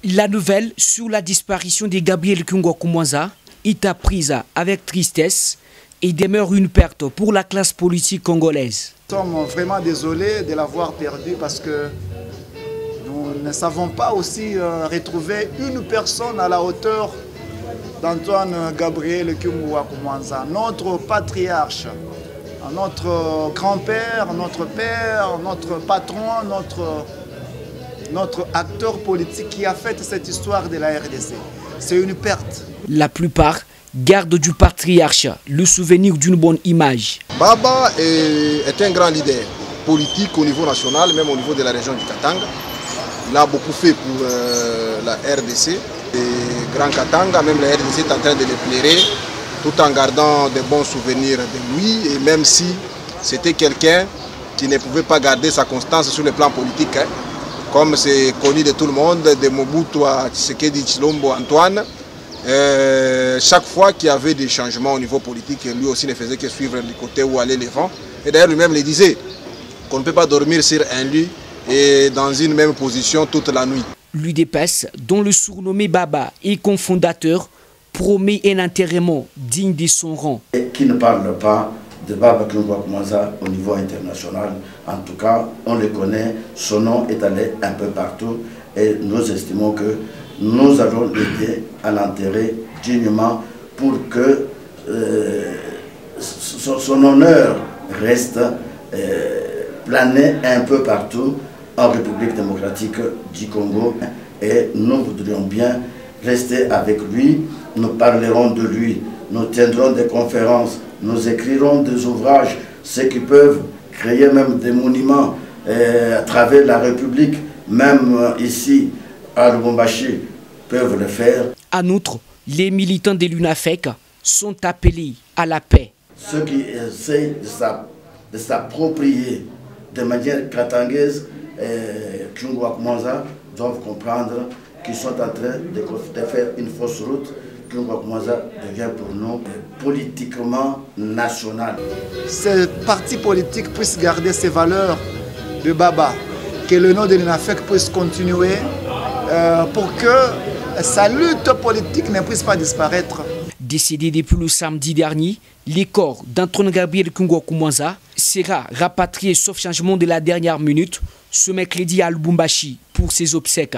La nouvelle sur la disparition de Gabriel Kungwa-Kumwanza est apprise avec tristesse et demeure une perte pour la classe politique congolaise. Nous sommes vraiment désolés de l'avoir perdu parce que nous ne savons pas aussi retrouver une personne à la hauteur d'Antoine Gabriel Kungwa-Kumwanza, notre patriarche, notre grand-père, notre père, notre patron, notre acteur politique qui a fait cette histoire de la RDC. C'est une perte. La plupart gardent du patriarche le souvenir d'une bonne image. Baba est un grand leader politique au niveau national, même au niveau de la région du Katanga. Il a beaucoup fait pour la RDC. Et Grand Katanga, même la RDC est en train de l'éclairer, tout en gardant de bons souvenirs de lui. Et même si c'était quelqu'un qui ne pouvait pas garder sa constance sur le plan politique, comme c'est connu de tout le monde, de Mobutu à Tshisekedi Tshilombo Antoine, chaque fois qu'il y avait des changements au niveau politique, lui aussi ne faisait que suivre le côté où allait les vents. Et d'ailleurs lui-même le disait qu'on ne peut pas dormir sur un lit et dans une même position toute la nuit. L'UDPS, dont le surnommé Baba est cofondateur, promet un enterrement digne de son rang. Et qui ne parle pas de Baba Kungwa-Kumwanza au niveau international. En tout cas, on le connaît, son nom est allé un peu partout et nous estimons que nous allons l'aider à l'enterrer dignement pour que son honneur reste plané un peu partout en République démocratique du Congo. Et nous voudrions bien rester avec lui, nous parlerons de lui, nous tiendrons des conférences, nous écrirons des ouvrages, ceux qui peuvent créer même des monuments à travers la République, même ici à Lubumbashi, peuvent le faire. En outre, les militants de l'UNAFEC sont appelés à la paix. Ceux qui essaient de s'approprier de manière katangaise Kungwa-Kumwanza doivent comprendre qu'ils sont en train de faire une fausse route. Kungwa-Kumwanza devient pour nous politiquement national. Ces partis politiques puissent garder ces valeurs de Baba, que le nom de l'UNAFEC puisse continuer pour que sa lutte politique ne puisse pas disparaître. Décédé depuis le samedi dernier, le corps d'Antoine Gabriel Kungwa-Kumwanza sera rapatrié sauf changement de la dernière minute ce mercredi à Lubumbashi pour ses obsèques.